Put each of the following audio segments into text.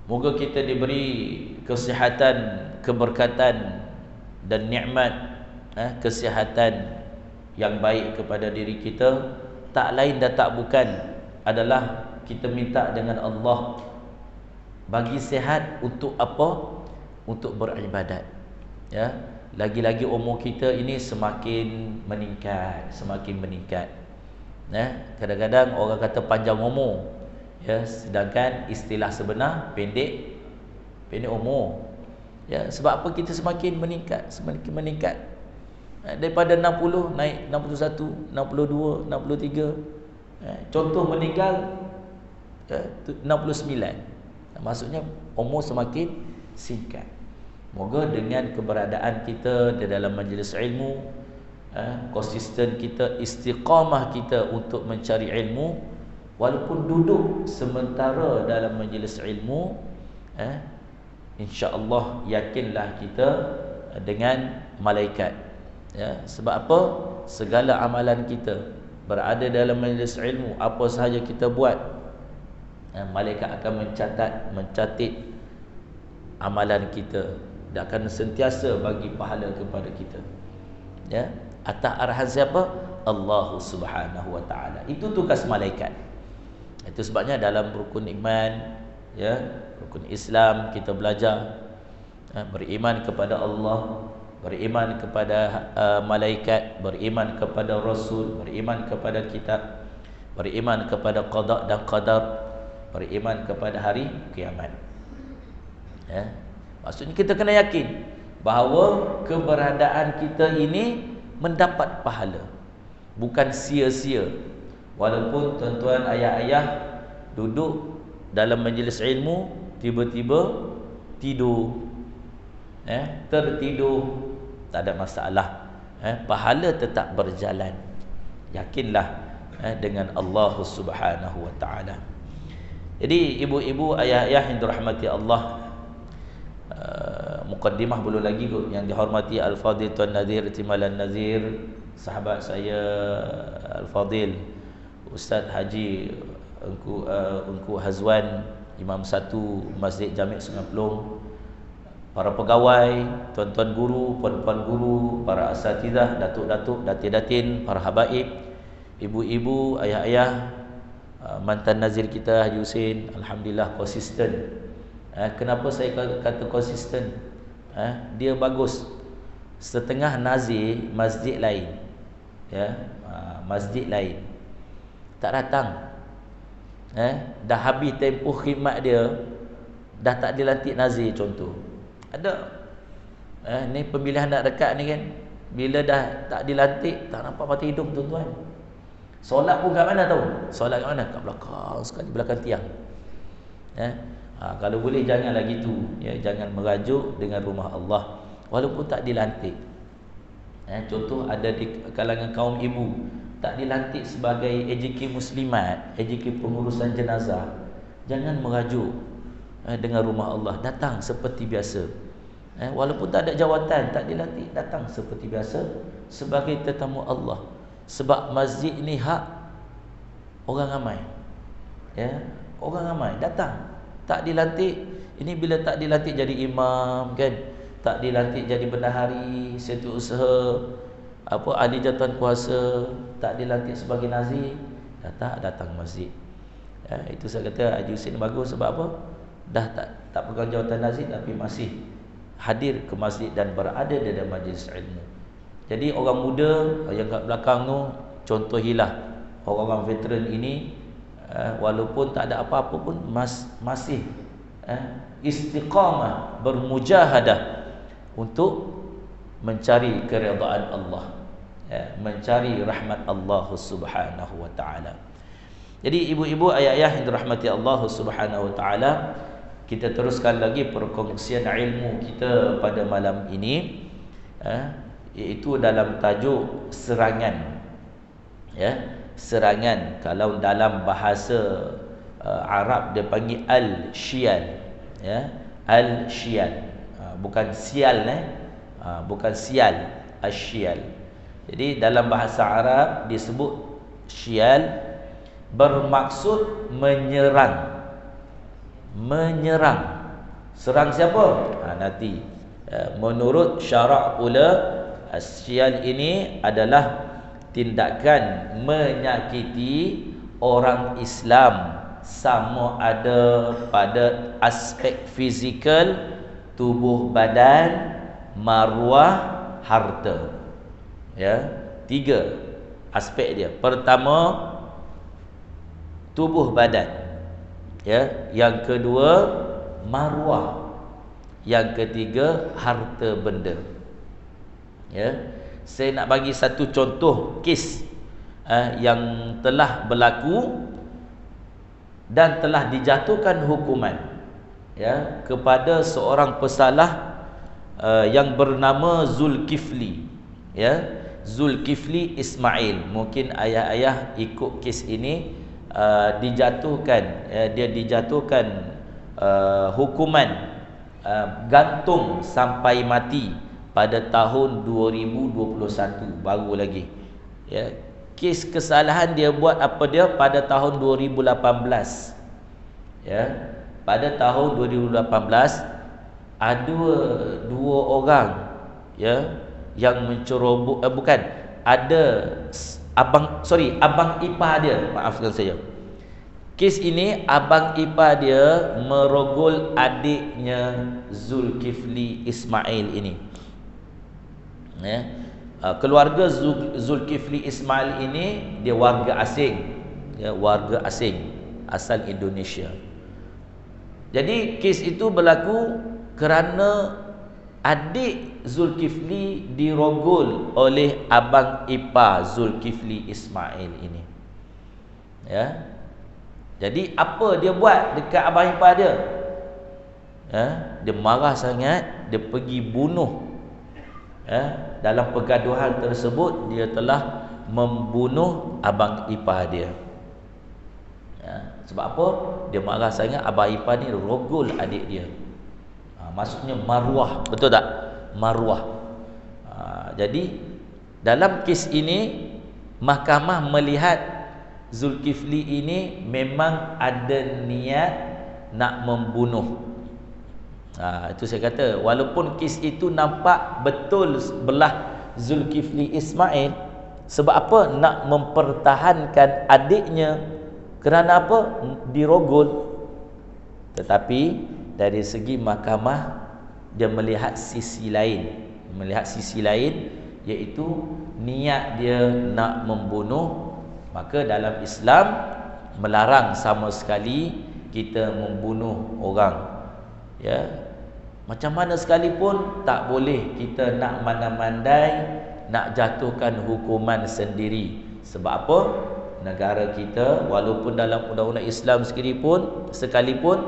Moga kita diberi kesihatan, keberkatan dan nikmat kesihatan yang baik kepada diri kita. Tak lain dan tak bukan adalah kita minta dengan Allah bagi sihat untuk apa? Untuk beribadat. Ya, lagi-lagi umur kita ini semakin meningkat, semakin meningkat. Kadang-kadang orang kata panjang umur, ya, sedangkan istilah sebenar pendek umur. Ya, sebab apa kita semakin meningkat, semakin meningkat. Daripada 60 naik 61, 62, 63. Contoh meninggal 69. Maksudnya umur semakin singkat. Moga dengan keberadaan kita di dalam majlis ilmu, konsisten kita, istiqamah kita untuk mencari ilmu, walaupun duduk sementara dalam majlis ilmu, insya-Allah yakinlah kita dengan malaikat. Ya, sebab apa? Segala amalan kita berada dalam majlis ilmu, apa sahaja kita buat, malaikat akan mencatat amalan kita dan akan sentiasa bagi pahala kepada kita. Ya, atas arahan siapa? Allah Subhanahu wa taala. Itu tugas malaikat. Itu sebabnya dalam rukun iman, ya, rukun Islam kita belajar beriman kepada Allah, beriman kepada malaikat, beriman kepada rasul, beriman kepada kitab, beriman kepada qada dan qadar, beriman kepada hari kiamat. Ya, maksudnya kita kena yakin bahawa keberadaan kita ini mendapat pahala, bukan sia-sia. Walaupun tuan-tuan ayah-ayah duduk dalam majlis ilmu, tiba-tiba tidur, tertidur, tak ada masalah, pahala tetap berjalan. Yakinlah dengan Allah Subhanahu wa taala. Jadi ibu-ibu, ayah-ayah yang dirahmati Allah, mukaddimah belum lagi kot. Yang dihormati Al-Fadil Tuan Nazir Timalan Nazir, sahabat saya Al-Fadil Ustaz Haji Engku Hazwan, Imam 1 Masjid Jami' Sungai Pelong, para pegawai, tuan-tuan guru, puan-puan guru, para asatidzah, datuk-datuk, datin-datin, para habaib, ibu-ibu, ayah-ayah, mantan nazir kita Haji Hussein, alhamdulillah konsisten. Kenapa saya kata konsisten? Dia bagus. Setengah nazir masjid lain, ya, masjid lain tak datang. Dah habis tempoh khidmat dia, dah tak dilantik nazir contoh. Ada. Ni pemilihan nak dekat ni kan, bila dah tak dilantik, tak nampak mata hidung tuan-tuan. Solat pun kat mana tahu? Solat kat mana? Kat belakang sekali, belakang tiang. Kalau boleh janganlah gitu, ya, jangan merajuk dengan rumah Allah walaupun tak dilantik. Contoh ada di kalangan kaum ibu, tak dilantik sebagai AJK muslimat, AJK pengurusan jenazah, jangan merajuk dengan rumah Allah. Datang seperti biasa, walaupun tak ada jawatan, tak dilantik, datang seperti biasa sebagai tetamu Allah. Sebab masjid ni hak orang ramai, ya, orang ramai datang. Tak dilantik, ini bila tak dilantik jadi imam kan, tak dilantik jadi bendahari, setiausaha, ahli jawatan kuasa, tak dilantik sebagai nazir, datang masjid. Itu saya kata Haji Hussein bagus. Sebab apa? Dah tak pegang jawatan nazir tapi masih hadir ke masjid dan berada dalam majlis ilmu. Jadi orang muda yang kat belakang tu contohilah orang-orang veteran ini, walaupun tak ada apa-apa pun masih istiqamah, bermujahadah untuk mencari keridaan Allah, mencari rahmat Allah Subhanahu wa taala. Jadi ibu-ibu, ayah-ayah yang dirahmati Allah Subhanahu wa taala, kita teruskan lagi perkongsian ilmu kita pada malam ini, iaitu dalam tajuk serangan. Ya, serangan. Kalau dalam bahasa Arab dia panggil al-syial, ya, al-syial, bukan sial, bukan sial, al-syial. Jadi dalam bahasa Arab disebut syial, bermaksud menyerang, menyerang, Serang siapa? Nanti. Menurut syarak pula, asyal ini adalah tindakan menyakiti orang Islam, sama ada pada aspek fizikal, tubuh badan, maruah, harta. Ya, 3 aspek dia. Pertama, tubuh badan. Ya, yang kedua, maruah. Yang ketiga, harta benda. Ya, saya nak bagi satu contoh kes yang telah berlaku dan telah dijatuhkan hukuman, ya, kepada seorang pesalah yang bernama Zulkifli, ya, Zulkifli Ismail. Mungkin ayah-ayah ikut kes ini dijatuhkan, dia dijatuhkan hukuman gantung sampai mati pada tahun 2021, baru lagi. Ya, kes kesalahan dia buat apa dia pada tahun 2018. Ya, pada tahun 2018 ada dua orang, ya, yang mencerobot, bukan, ada abang ipar dia, maafkan saya. Kes ini abang ipar dia merogol adiknya Zulkifli Ismail ini. Ya, keluarga Zulkifli Ismail ini dia warga asing, ya, warga asing asal Indonesia. Jadi kes itu berlaku kerana adik Zulkifli dirogol oleh abang ipar Zulkifli Ismail ini. Ya. Jadi apa dia buat dekat abang ipar dia? Ya, dia marah sangat, dia pergi bunuh. Ya, dalam pergaduhan tersebut dia telah membunuh abang ipar dia. Ya, sebab apa? Dia marah sangat, abang ipar ni rogol adik dia. Maksudnya maruah, betul tak? Maruah. Jadi dalam kes ini mahkamah melihat Zulkifli ini memang ada niat nak membunuh. Itu saya kata, walaupun kes itu nampak betul belah Zulkifli Ismail, sebab apa? Nak mempertahankan adiknya. Kerana apa? Dirogol. Tetapi dari segi mahkamah dia melihat sisi lain, iaitu niat dia nak membunuh. Maka dalam Islam melarang sama sekali kita membunuh orang. Ya, macam mana sekalipun tak boleh kita nak mandai-mandai nak jatuhkan hukuman sendiri. Sebab apa? Negara kita walaupun dalam undang-undang Islam sekalipun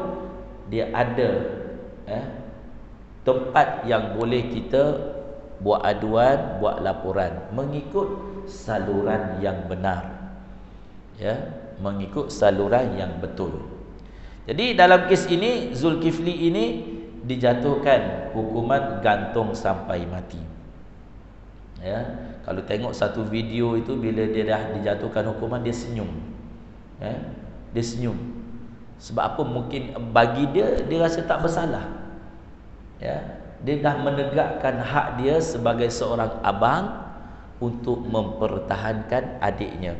dia ada tempat yang boleh kita buat aduan, buat laporan mengikut saluran yang benar. Ya, mengikut saluran yang betul. Jadi dalam kes ini Zulkifli ini dijatuhkan hukuman gantung sampai mati. Ya, kalau tengok satu video itu, bila dia dah dijatuhkan hukuman, dia senyum. Ya, dia senyum. Sebab apa? Mungkin bagi dia rasa tak bersalah. Ya, dia dah menegakkan hak dia sebagai seorang abang untuk mempertahankan adiknya.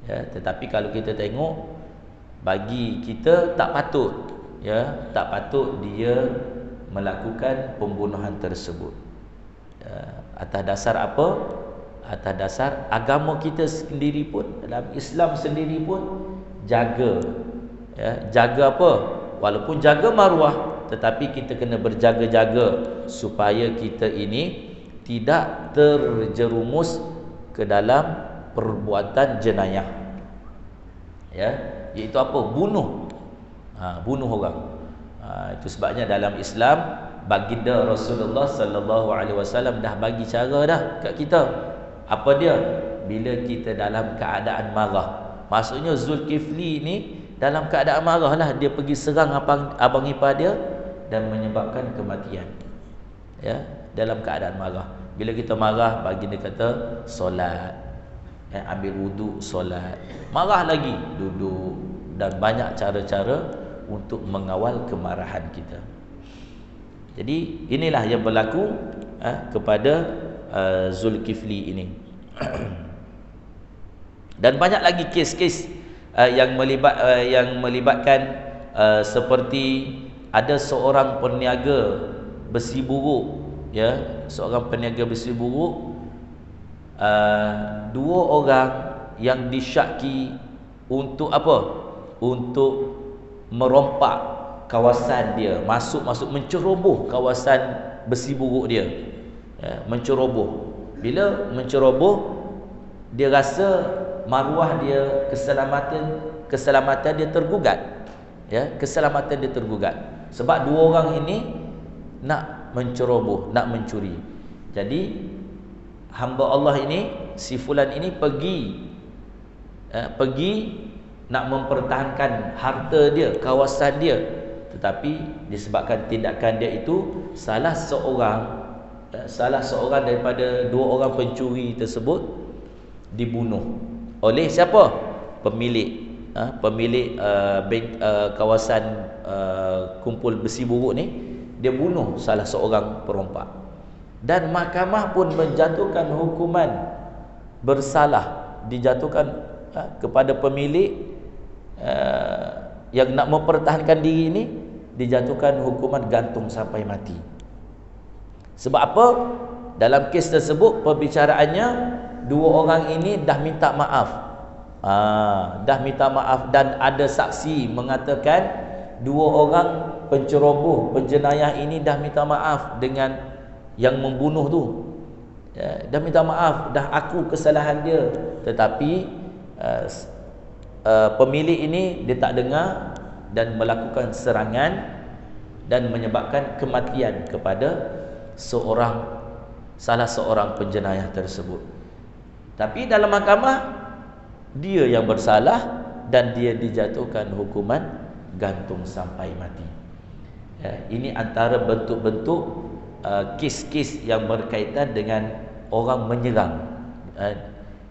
Ya, tetapi kalau kita tengok, bagi kita tak patut, ya, tak patut dia melakukan pembunuhan tersebut. Ya, atas dasar apa? Atas dasar agama kita sendiri pun, dalam Islam sendiri pun jaga, ya, jaga apa? Walaupun jaga maruah, tetapi kita kena berjaga-jaga supaya kita ini tidak terjerumus ke dalam perbuatan jenayah. Ya, iaitu apa? Bunuh. Bunuh orang. Itu sebabnya dalam Islam baginda Rasulullah sallallahu alaihi wasallam dah bagi cara dah kat kita. Apa dia? Bila kita dalam keadaan marah. Maksudnya Zulkifli ni dalam keadaan marah lah, dia pergi serang abang ipar dia dan menyebabkan kematian. Ya, dalam keadaan marah. Bila kita marah, baginda kata solat, ambil wuduk, solat. Marah lagi, duduk. Dan banyak cara-cara untuk mengawal kemarahan kita. Jadi inilah yang berlaku kepada Zulkifli ini. Dan banyak lagi kes-kes yang melibatkan seperti ada seorang peniaga besi buruk, ya, seorang peniaga besi buruk, dua orang yang disyaki untuk apa? Untuk merompak kawasan dia, masuk menceroboh kawasan besi buruk dia, ya, menceroboh. Bila menceroboh, dia rasa maruah dia, keselamatan dia tergugat, ya, keselamatan dia tergugat sebab dua orang ini nak menceroboh, nak mencuri. Jadi hamba Allah ini, si fulan ini pergi nak mempertahankan harta dia, kawasan dia, tetapi disebabkan tindakan dia itu salah seorang daripada dua orang pencuri tersebut dibunuh oleh siapa? Pemilik kawasan kumpul besi buruk ni. Dia bunuh salah seorang perompak, dan mahkamah pun menjatuhkan hukuman bersalah, dijatuhkan kepada pemilik yang nak mempertahankan diri ini, dijatuhkan hukuman gantung sampai mati. Sebab apa? Dalam kes tersebut pembicaraannya, dua orang ini dah minta maaf, dan ada saksi mengatakan dua orang penceroboh, penjenayah ini dah minta maaf dengan yang membunuh tu, ya, dah minta maaf, dah aku kesalahan dia, tetapi pemilik ini dia tak dengar dan melakukan serangan dan menyebabkan kematian kepada salah seorang penjenayah tersebut. Tapi dalam mahkamah dia yang bersalah dan dia dijatuhkan hukuman gantung sampai mati. Ya, ini antara bentuk-bentuk kes-kes yang berkaitan dengan orang menyerang,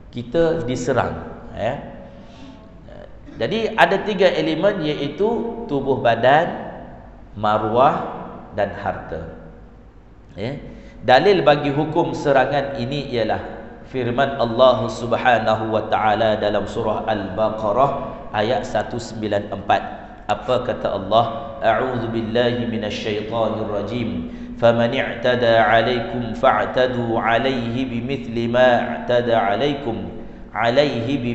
kita diserang, ya. Jadi ada tiga elemen, iaitu tubuh badan, maruah dan harta, ya. Dalil bagi hukum serangan ini ialah firman Allah Subhanahu wa taala dalam surah Al-Baqarah ayat 194. Apa kata Allah? A'udzu billahi minasyaitonir rajim. Faman i'tada 'alaikum fa'tadu 'alaihi bimithli ma i'tada 'alaikum 'alaikum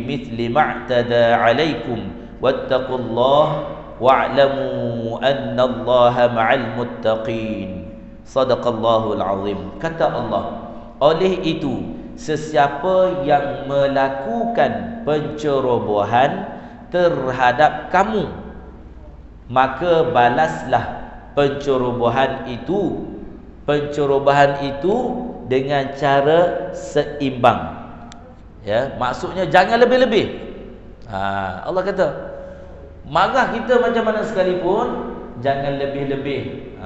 wattaqullaha wa'lamu annallaha ma'al muttaqin. Sadaqallahul azim. Kata Allah, oleh itu sesiapa yang melakukan pencerobohan terhadap kamu, maka balaslah pencerobohan itu dengan cara seimbang, ya. Maksudnya jangan lebih-lebih. Allah kata, marah kita macam mana sekalipun jangan lebih-lebih.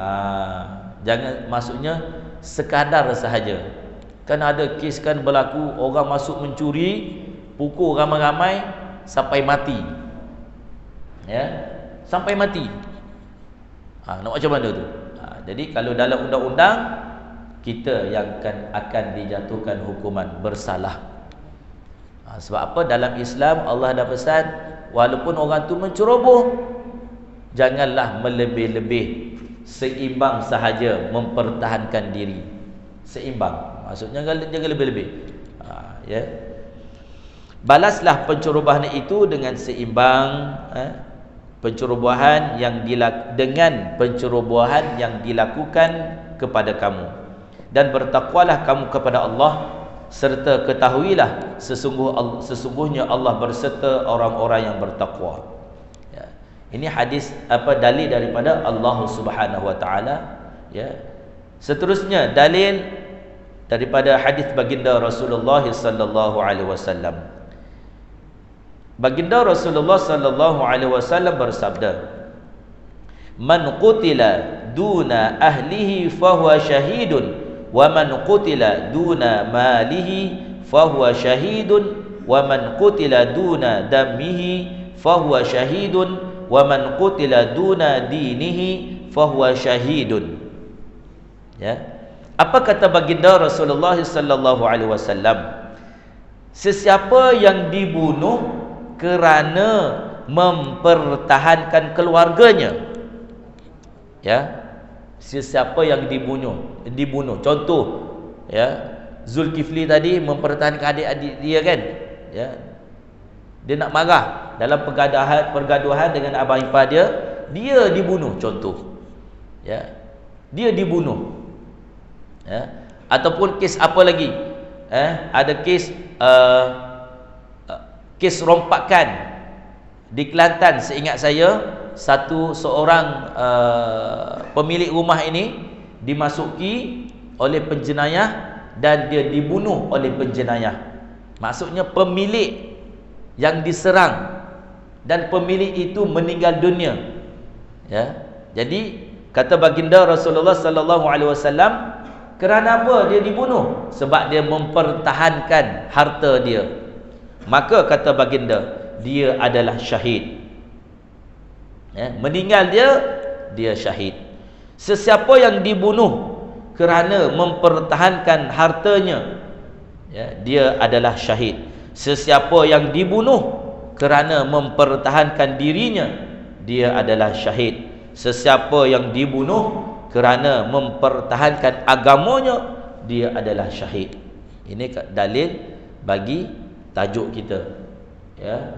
Jangan, maksudnya sekadar sahaja. Kan ada kes kan berlaku, orang masuk mencuri, pukul ramai-ramai sampai mati, ya, sampai mati. Nak macam mana tu? Jadi kalau dalam undang-undang, kita yang akan dijatuhkan hukuman bersalah. Sebab apa? Dalam Islam Allah dah pesan, walaupun orang tu menceroboh, janganlah melebih-lebih, seimbang sahaja mempertahankan diri. Seimbang, maksudnya jangan lebih-lebih, ya. Balaslah pencerobohan itu dengan seimbang, pencerobohan yang dengan pencerobohan yang dilakukan kepada kamu, dan bertakwalah kamu kepada Allah, serta ketahuilah sesungguhnya Allah berserta orang-orang yang bertakwa. Ya. Ini hadis dalil daripada Allah Subhanahu wa taala, ya. Seterusnya dalil daripada hadis baginda Rasulullah sallallahu alaihi wasallam. Baginda Rasulullah sallallahu alaihi wasallam bersabda, "Man qutila duna ahlihi fahuwa syahidun, wa man qutila duna malihi fahuwa syahidun, wa man qutila duna damihi fahuwa syahidun, wa man qutila duna dinihi fahuwa syahidun." Ya. Apa kata baginda Rasulullah sallallahu alaihi wasallam? Sesiapa yang dibunuh kerana mempertahankan keluarganya, ya, sesiapa yang dibunuh, contoh, ya, Zulkifli tadi mempertahankan adik-adik dia kan, ya, dia nak marah dalam pergaduhan dengan abang ipar dia dibunuh, contoh, ya, dia dibunuh, ya. Ataupun kes apa lagi, ada kes rompakan di Kelantan. Seingat saya, seorang pemilik rumah ini dimasuki oleh penjenayah dan dia dibunuh oleh penjenayah. Maksudnya pemilik yang diserang dan pemilik itu meninggal dunia, ya. Jadi kata baginda Rasulullah sallallahu alaihi wasallam, kerana apa dia dibunuh? Sebab dia mempertahankan harta dia. Maka kata baginda, dia adalah syahid. Ya, meninggal dia syahid. Sesiapa yang dibunuh kerana mempertahankan hartanya, ya, dia adalah syahid. Sesiapa yang dibunuh kerana mempertahankan dirinya, dia adalah syahid. Sesiapa yang dibunuh kerana mempertahankan agamanya, dia adalah syahid. Ini dalil bagi tajuk kita, ya,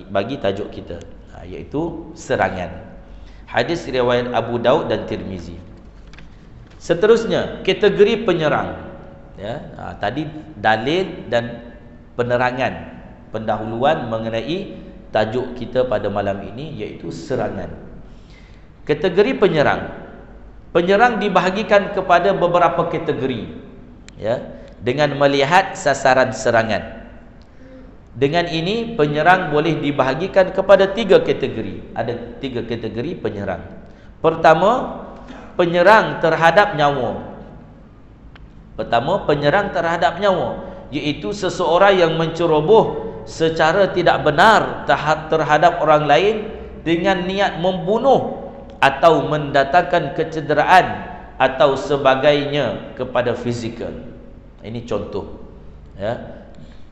bagi tajuk kita, iaitu serangan. Hadis riwayat Abu Daud dan Tirmizi. Seterusnya, kategori penyerang, ya. Tadi dalil dan penerangan, pendahuluan mengenai tajuk kita pada malam ini, iaitu serangan. Kategori penyerang. Penyerang dibahagikan kepada beberapa kategori, ya, dengan melihat sasaran serangan. Dengan ini penyerang boleh dibahagikan kepada 3 kategori. Ada 3 kategori penyerang. Pertama, penyerang terhadap nyawa. Iaitu seseorang yang menceroboh secara tidak benar terhadap orang lain dengan niat membunuh atau mendatangkan kecederaan atau sebagainya kepada fizikal. Ini contoh, ya.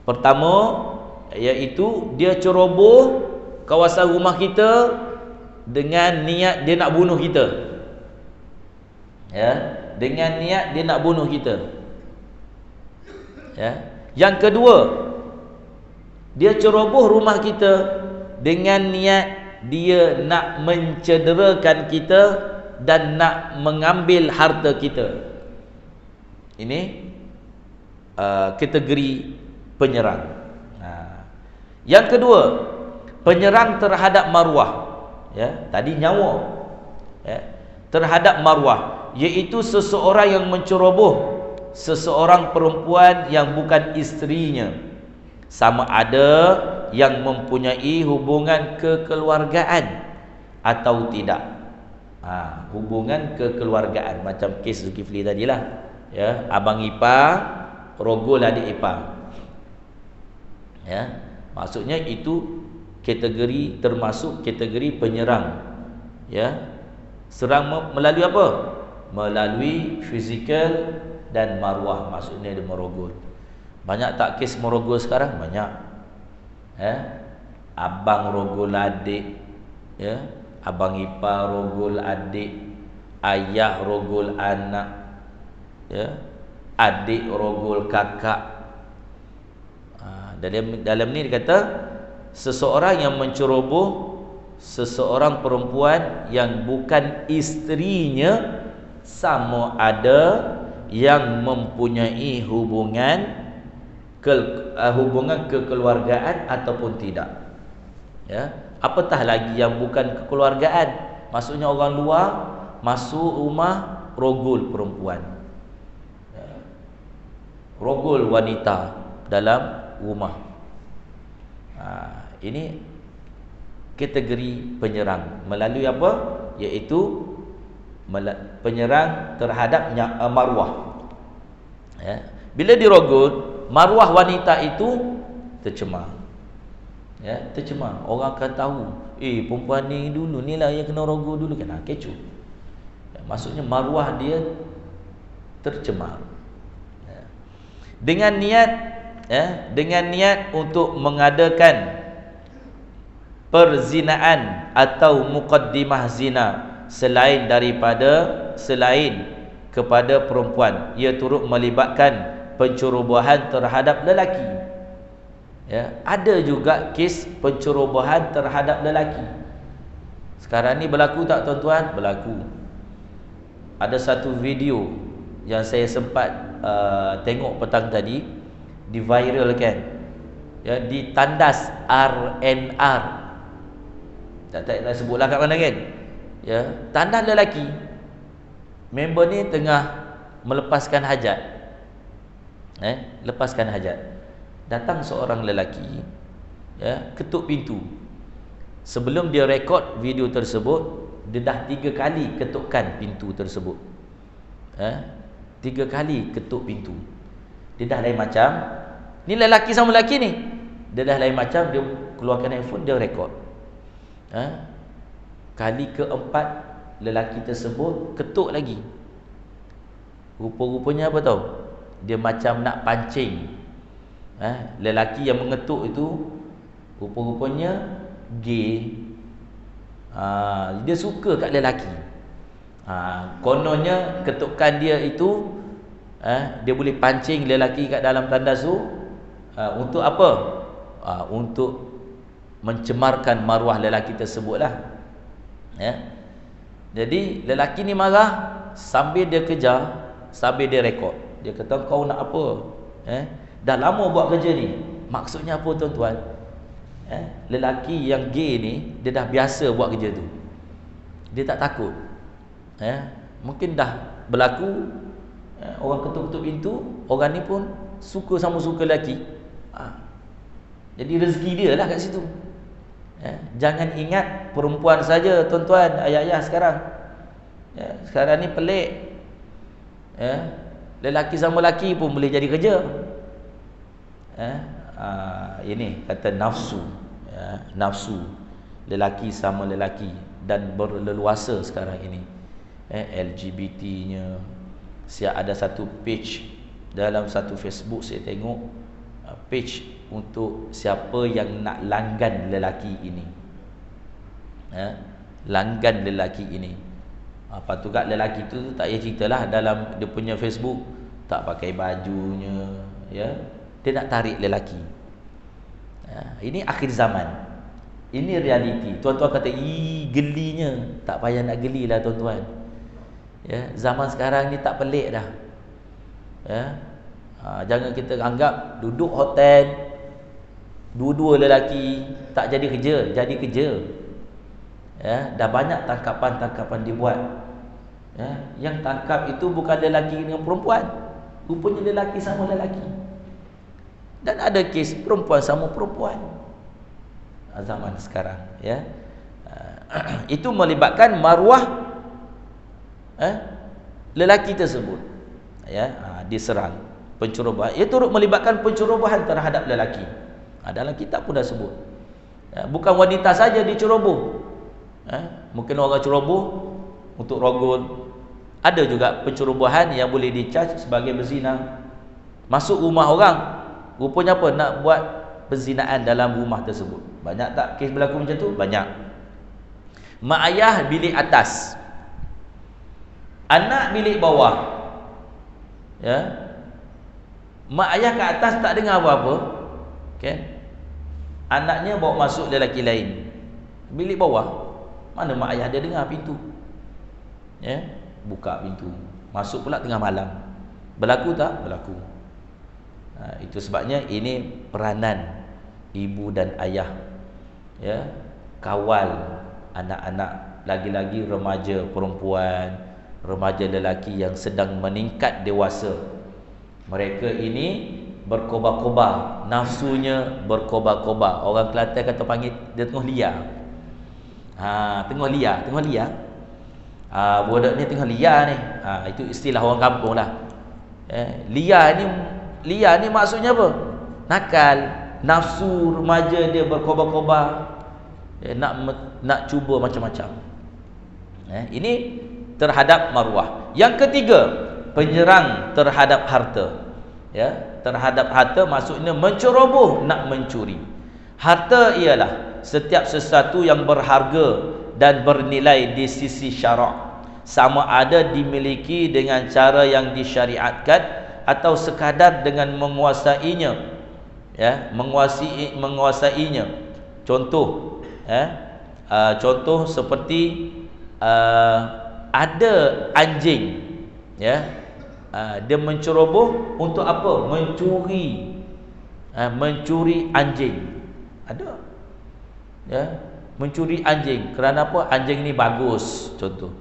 Pertama, iaitu dia ceroboh kawasan rumah kita dengan niat dia nak bunuh kita, ya, dengan niat dia nak bunuh kita, ya. Yang kedua, dia ceroboh rumah kita dengan niat dia nak mencederakan kita dan nak mengambil harta kita. Ini kategori penyerang. Yang kedua, penyerang terhadap maruah, ya, tadi nyawa, ya, terhadap maruah, iaitu seseorang yang menceroboh seseorang perempuan yang bukan isterinya, sama ada yang mempunyai hubungan kekeluargaan atau tidak. Hubungan kekeluargaan, macam kes Zulkifli tadilah, ya, abang ipar rogol adik ipar, ya. Maksudnya itu kategori, termasuk kategori penyerang, ya. Serang melalui apa? Melalui fizikal dan maruah, maksudnya dia merogol. Banyak tak kes merogol sekarang? Banyak. Abang rogol adik, ya, abang ipar rogol adik, ayah rogol anak, ya, adik rogol kakak. Dalam ni dikata seseorang yang menceroboh seseorang perempuan yang bukan isterinya, sama ada yang mempunyai hubungan kekeluargaan ataupun tidak, ya. Apatah lagi yang bukan kekeluargaan, maksudnya orang luar masuk rumah rogol perempuan, ya, rogol wanita dalam rumah. Ini kategori penyerang melalui apa? Iaitu penyerang terhadap maruah, ya. Bila dirogol, maruah wanita itu tercemar, ya, tercemar. Orang akan tahu, perempuan ni dulu ni lah yang kena rogol dulu kan, kecoh, ya, maksudnya maruah dia tercemar. Dengan niat untuk mengadakan perzinaan atau muqaddimah zina selain kepada perempuan, ia turut melibatkan pencerobohan terhadap lelaki. Ada juga kes pencerobohan terhadap lelaki. Sekarang ni berlaku tak tuan-tuan? Berlaku. Ada satu video yang saya sempat tengok petang tadi, diviralkan, ditandas RNR. Tak sebutlah kat mana kan. Tandas lelaki. Member ni tengah melepaskan hajat. Lepaskan hajat. Datang seorang lelaki, ketuk pintu. Sebelum dia rekod video tersebut, dia dah 3 kali ketukkan pintu tersebut. 3 kali ketuk pintu. Dia dah lain macam. Ni lelaki sama lelaki ni. Dia dah lain macam, dia keluarkan handphone, dia rekod. Kali keempat lelaki tersebut ketuk lagi. Rupa-rupanya apa tahu? Dia macam nak pancing. Lelaki yang mengetuk itu rupa-rupanya gay. Dia suka kat lelaki. Kononnya ketukan dia itu dia boleh pancing lelaki kat dalam tandas tu. Untuk apa? Untuk mencemarkan maruah lelaki tersebutlah. Jadi lelaki ni marah, sambil dia kejar, sambil dia rekod. Dia kata, kau nak apa? Dah lama buat kerja ni. Maksudnya apa tuan-tuan? Lelaki yang gay ni, dia dah biasa buat kerja tu. Dia tak takut. Mungkin dah berlaku, orang ketuk-ketuk pintu, orang ni pun sama suka lelaki. Jadi rezeki dia lah kat situ. Jangan ingat perempuan saja tuan-tuan, ayah-ayah sekarang. Sekarang ni pelik. Lelaki sama lelaki pun boleh jadi kerja. Ini kata nafsu. Nafsu lelaki sama lelaki dan berleluasa sekarang ini. LGBT-nya. Ada satu page dalam satu Facebook, saya tengok page untuk siapa yang nak langgan lelaki ini. Langgan lelaki ini. Apa tu kat lelaki tu tak payah ceritalah, dalam dia punya Facebook tak pakai bajunya, dia nak tarik lelaki. Ini akhir zaman. Ini realiti. Tuan-tuan kata, gelinya. Tak payah nak gelilah tuan-tuan. Zaman sekarang ni tak pelik dah. Jangan kita anggap duduk hotel, dua-dua lelaki tak jadi kerja, jadi kerja. Dah banyak tangkapan-tangkapan dibuat. Yang tangkap itu bukan lelaki dengan perempuan, rupanya lelaki sama lelaki. Dan ada kes perempuan sama perempuan zaman sekarang. Itu melibatkan maruah lelaki tersebut. Diserang, pencerobohan. Ia turut melibatkan pencerobohan terhadap lelaki. Dalam kitab pun dah sebut. Bukan wanita saja diceroboh. Mungkin orang ceroboh untuk rogol. Ada juga pencerobohan yang boleh dicaj sebagai berzina. Masuk rumah orang, rupanya apa? Nak buat perzinaan dalam rumah tersebut. Banyak tak kes berlaku macam tu? Banyak. Mak ayah bilik atas, anak bilik bawah. Mak ayah kat atas tak dengar apa-apa, anaknya bawa masuk lelaki lain bilik bawah. Mana mak ayah dia dengar pintu. Buka pintu, masuk pula tengah malam. Berlaku tak? Berlaku. Itu sebabnya ini peranan ibu dan ayah, kawal anak-anak, lagi-lagi remaja perempuan, remaja lelaki yang sedang meningkat dewasa. Mereka ini berkobar-kobar, nafsunya berkobar-kobar. Orang Kelantan kata panggil dia tengah liar. Tengah liar. Budak ni tengah liar ni. Itu istilah orang kampung lah. Liar ni maksudnya apa? Nakal. Nafsu remaja dia berkobar-kobar, nak cuba macam-macam. Ini terhadap maruah. Yang ketiga, penyerang terhadap harta. Ya, terhadap harta maksudnya menceroboh, nak mencuri. Harta ialah setiap sesuatu yang berharga dan bernilai di sisi syarak, sama ada dimiliki dengan cara yang disyariatkan atau sekadar dengan menguasainya. Ya, menguasainya. Contoh, contoh seperti ada anjing, ya, dia menceroboh untuk apa? Mencuri anjing. Ada, ya, mencuri anjing. Kerana apa? Anjing ni bagus, contoh.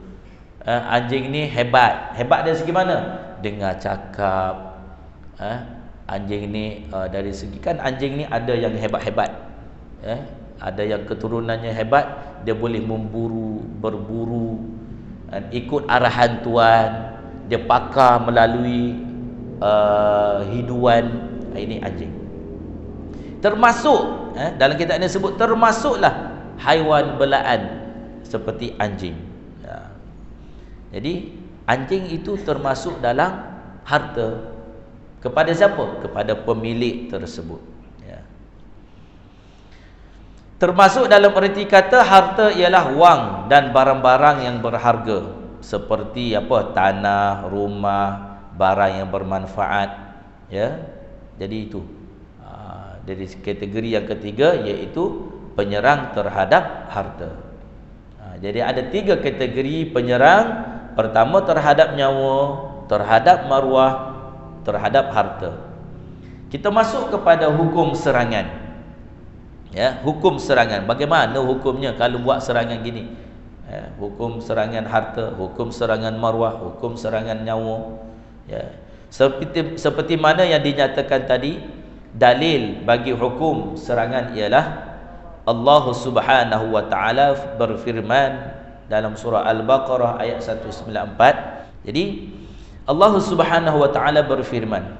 Anjing ni hebat. Hebat dari segi mana? Dengar cakap. Anjing ni dari segi, kan anjing ni ada yang hebat-hebat, ada yang keturunannya hebat, dia boleh berburu, ikut arahan tuan, dia pakar melalui hiduan. Ini anjing. Termasuk dalam kitab ini sebut termasuklah haiwan belaan seperti anjing. Jadi anjing itu termasuk dalam harta. Kepada siapa? Kepada pemilik tersebut, ya. Termasuk dalam erti kata harta ialah wang dan barang-barang yang berharga, seperti apa? Tanah, rumah, barang yang bermanfaat, ya. Jadi itu dari kategori yang ketiga, iaitu penyerang terhadap harta. Jadi ada 3 kategori penyerang. Pertama, terhadap nyawa, terhadap maruah, terhadap harta. Kita masuk kepada hukum serangan. Ya, hukum serangan. Bagaimana hukumnya kalau buat serangan gini? Hukum serangan harta, hukum serangan maruah, hukum serangan nyawa. Ya. Seperti mana yang dinyatakan tadi, dalil bagi hukum serangan ialah Allah Subhanahu wa taala berfirman dalam surah Al-Baqarah ayat 194. Jadi Allah Subhanahu wa taala berfirman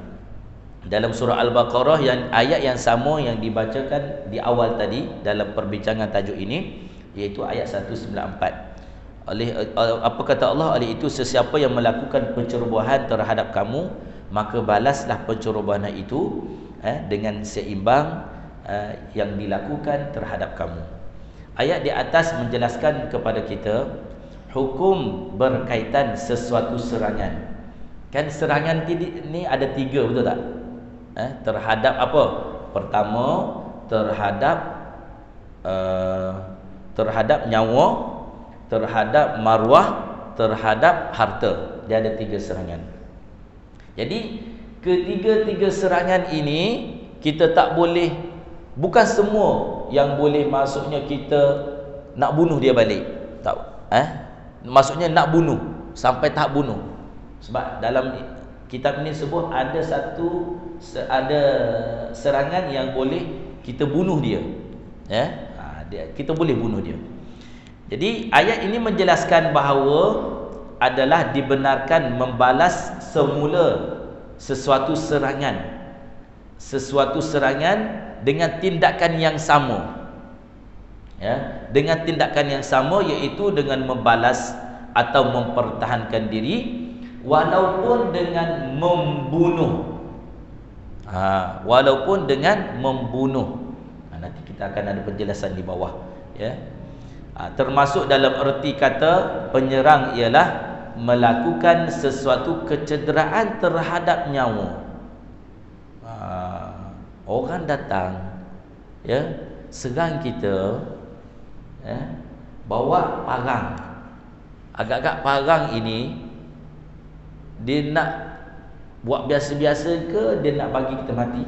dalam surah Al-Baqarah, yang ayat yang sama yang dibacakan di awal tadi dalam perbincangan tajuk ini, iaitu ayat 194. Apa kata Allah? Oleh itu, sesiapa yang melakukan pencerobohan terhadap kamu, maka balaslah pencerobohan itu dengan seimbang yang dilakukan terhadap kamu. Ayat di atas menjelaskan kepada kita hukum berkaitan sesuatu serangan. Kan serangan ni ada 3, betul tak? Terhadap apa? Pertama, terhadap nyawa, terhadap maruah, terhadap harta. Dia ada 3 serangan. Jadi ketiga-tiga serangan ini kita tak boleh, bukan semua yang boleh, maksudnya kita nak bunuh dia balik. Tak, maksudnya nak bunuh sampai tahap bunuh. Sebab dalam kitab ini sebut ada serangan yang boleh kita bunuh dia. Kita boleh bunuh dia. Jadi ayat ini menjelaskan bahawa adalah dibenarkan membalas semula sesuatu serangan dengan tindakan yang sama. Ya, dengan tindakan yang sama, iaitu dengan membalas atau mempertahankan diri, walaupun dengan membunuh. Walaupun dengan membunuh. Nanti kita akan ada penjelasan di bawah, ya. Termasuk dalam erti kata penyerang ialah melakukan sesuatu kecederaan terhadap nyawa. Orang datang, ya, serang kita, bawa parang. Agak-agak parang ini dia nak buat biasa-biasa ke dia nak bagi kita mati?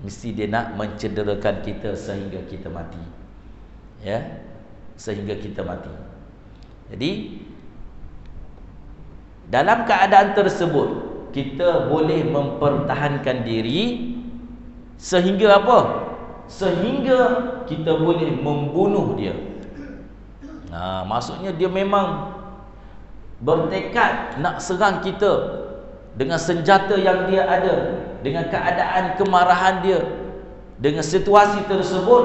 Mesti dia nak mencederakan kita sehingga kita mati. Ya, sehingga kita mati. Jadi dalam keadaan tersebut kita boleh mempertahankan diri sehingga apa? Sehingga kita boleh membunuh dia. Maksudnya dia memang bertekad nak serang kita dengan senjata yang dia ada, dengan keadaan kemarahan dia, dengan situasi tersebut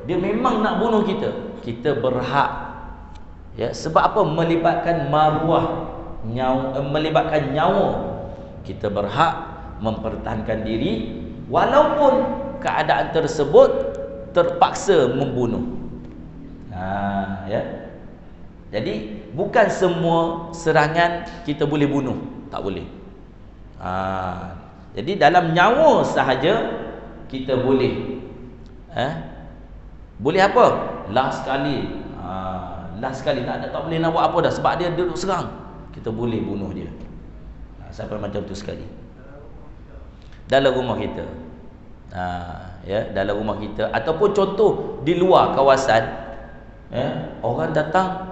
dia memang nak bunuh kita. Kita berhak, ya, sebab apa? Melibatkan maruah, melibatkan nyawa, kita berhak mempertahankan diri walaupun keadaan tersebut terpaksa membunuh. Ya. Jadi bukan semua serangan kita boleh bunuh, tak boleh. Jadi dalam nyawa sahaja kita boleh boleh apa? Last sekali. Last sekali tak boleh nak buat apa dah sebab dia duduk serang. Kita boleh bunuh dia. Sampai macam tu sekali. Dalam rumah kita. Ya, dalam rumah kita ataupun contoh di luar kawasan, orang datang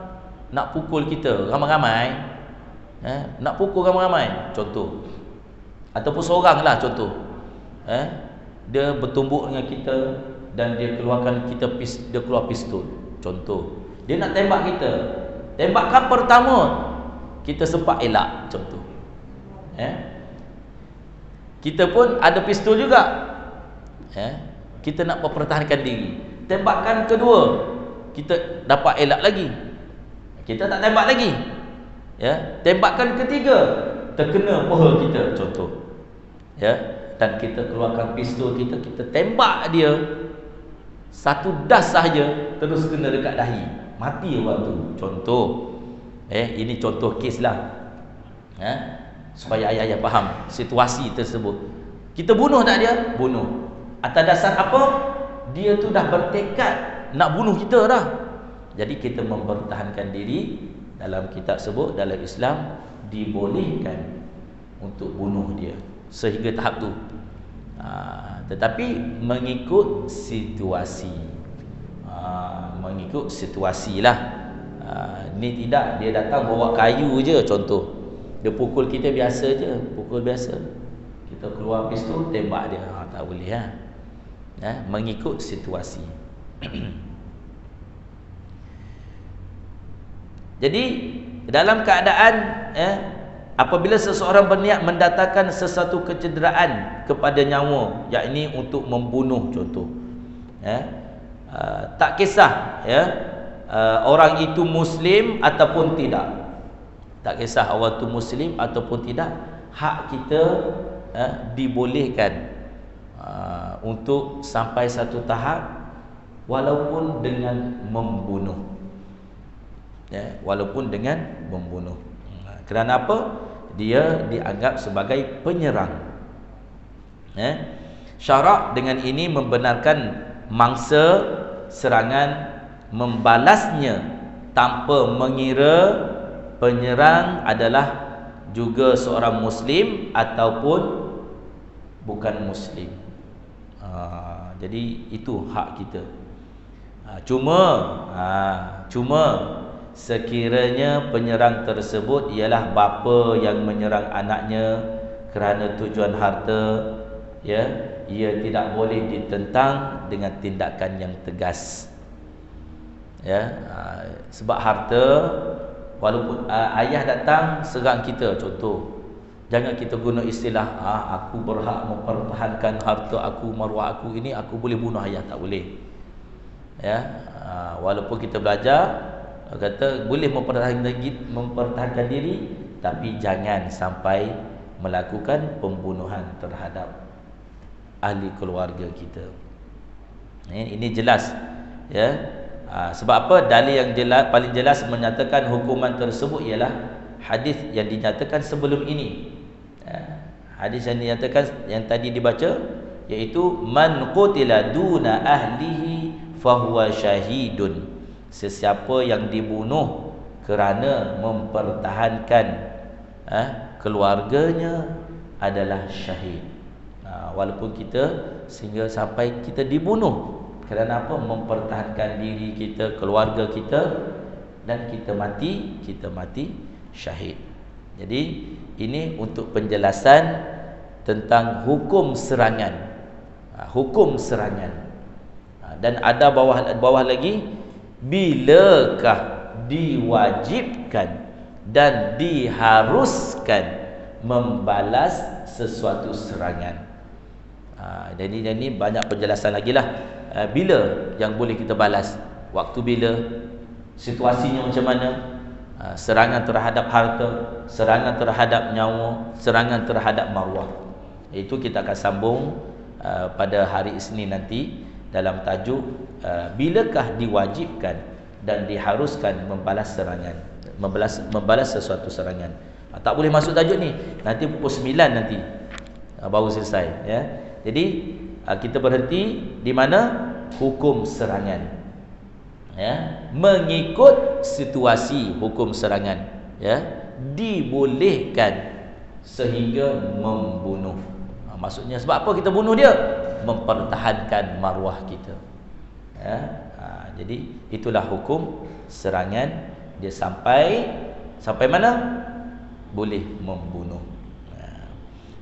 nak pukul kita ramai-ramai, nak pukul ramai-ramai contoh, ataupun seorang lah contoh, dia bertumbuk dengan kita dan dia keluarkan dia keluar pistol contoh, dia nak tembak kita, tembakan pertama kita sempat elak contoh, kita pun ada pistol juga, kita nak mempertahankan diri, tembakan kedua kita dapat elak lagi, kita tak tembak lagi, tembakan ketiga terkena paha kita contoh, dan kita keluarkan pistol kita tembak dia, satu das sahaja terus kena dekat dahi, mati orang tu contoh. Ini contoh kes lah, supaya ayah-ayah faham situasi tersebut. Kita bunuh tak dia? Bunuh. Atas dasar apa? Dia tu dah bertekad nak bunuh kita dah. Jadi kita mempertahankan diri. Dalam kitab sebut, dalam Islam dibolehkan untuk bunuh dia sehingga tahap tu. Tetapi mengikut situasi, mengikut situasi lah. Ni tidak dia datang bawa kayu je contoh, dia pukul kita biasa je, pukul biasa, kita keluar pistol tembak dia, tak boleh lah. Mengikut situasi. Jadi dalam keadaan apabila seseorang berniat mendatangkan sesuatu kecederaan kepada nyawa, yakni untuk membunuh contoh, tak kisah orang itu muslim ataupun tidak, tak kisah orang itu muslim ataupun tidak, hak kita dibolehkan untuk sampai satu tahap walaupun dengan membunuh, walaupun dengan membunuh. Kerana apa? Dia dianggap sebagai penyerang. Syarak dengan ini membenarkan mangsa serangan membalasnya tanpa mengira penyerang adalah juga seorang muslim ataupun bukan muslim. Jadi itu hak kita. Cuma sekiranya penyerang tersebut ialah bapa yang menyerang anaknya kerana tujuan harta, ia tidak boleh ditentang dengan tindakan yang tegas. Sebab harta, walaupun ayah datang serang kita contoh, jangan kita guna istilah aku berhak mempertahankan harta aku, maruah aku, ini aku boleh bunuh ayah, tak boleh. Walaupun kita belajar kata boleh mempertahankan diri, tapi jangan sampai melakukan pembunuhan terhadap ahli keluarga kita. Ini jelas, sebab apa? Dalil yang jelas, paling jelas menyatakan hukuman tersebut ialah hadis yang dinyatakan sebelum ini. Hadis yang dinyatakan yang tadi dibaca, iaitu man qutila duna ahlihi fahuwa syahidun. Sesiapa yang dibunuh kerana mempertahankan keluarganya adalah syahid. Walaupun kita sehingga sampai kita dibunuh, kerana apa? Mempertahankan diri kita, keluarga kita, dan kita mati syahid. Jadi ini untuk penjelasan tentang hukum serangan. Hukum serangan. Dan ada bawah lagi, bilakah diwajibkan dan diharuskan membalas sesuatu serangan. Jadi ini banyak penjelasan lagi lah. Bila yang boleh kita balas, waktu bila, situasinya macam mana, serangan terhadap harta, serangan terhadap nyawa, serangan terhadap maruah. Itu kita akan sambung pada hari Isnin nanti dalam tajuk bilakah diwajibkan dan diharuskan membalas serangan, membalas sesuatu serangan. Tak boleh masuk tajuk ni, nanti pukul 9 nanti baru selesai, ya. Jadi kita berhenti di mana? Hukum serangan, ya, mengikut situasi hukum serangan, ya, dibolehkan sehingga membunuh. Maksudnya sebab apa kita bunuh dia? Mempertahankan maruah kita, ya. Jadi itulah hukum serangan. Dia sampai mana? Boleh membunuh.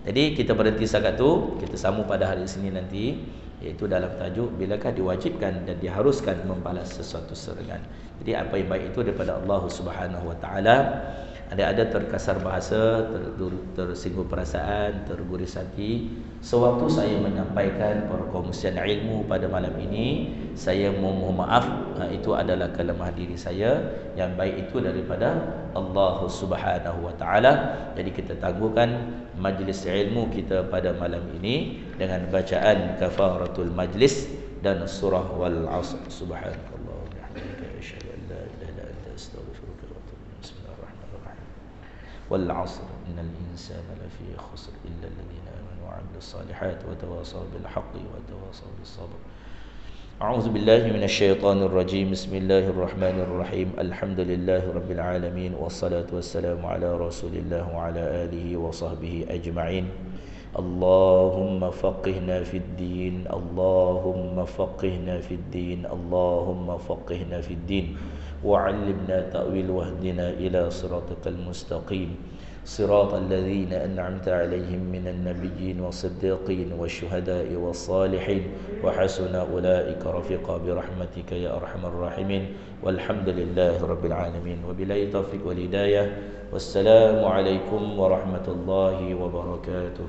Jadi kita berhenti setakat tu. Kita sambung pada hari Isnin nanti, iaitu dalam tajuk bilakah diwajibkan dan diharuskan membalas sesuatu serangan. Jadi apa yang baik itu daripada Allah Subhanahu Wa Taala. Ada terkasar bahasa, tersinggung perasaan, terguris hati, sewaktu saya menyampaikan perkongsian ilmu pada malam ini, saya mohon maaf. Itu adalah kelemah diri saya. Yang baik itu daripada Allah Subhanahu Wa Taala. Jadi kita tangguhkan majlis ilmu kita pada malam ini dengan bacaan kafaratul majlis dan surah Wal 'Asr. Subhanallah wa bihamdihi, asyhadu an la ilaha illa anta, astaghfiruka wa atubu ilaik. Bismillahirrahmanirrahim. Wal 'asr innal insana lafi khusr illa alladhina amanu wa 'amilus salihati wa tawasaw bil haqqi wa tawasaw bis sabr. A'udzu billahi minasy syaithanir rajim. Bismillahirrahmanirrahim. Alhamdulillahi rabbil alamin wassalatu wassalamu ala Rasulillah wa ala alihi wa sahbihi ajma'in. Allahumma faqihna fid din, Allahumma faqihna fid din, Allahumma faqihna fid din wa 'allimna ta'wil wahdina ila siratal mustaqim. صراط الذين أنعمت عليهم من النبيين والصديقين والشهداء والصالحين وحسن أولئك رفيقا برحمتك يا أرحم الراحمين والحمد لله رب العالمين وبالله التوفيق والهداية والسلام عليكم ورحمة الله وبركاته.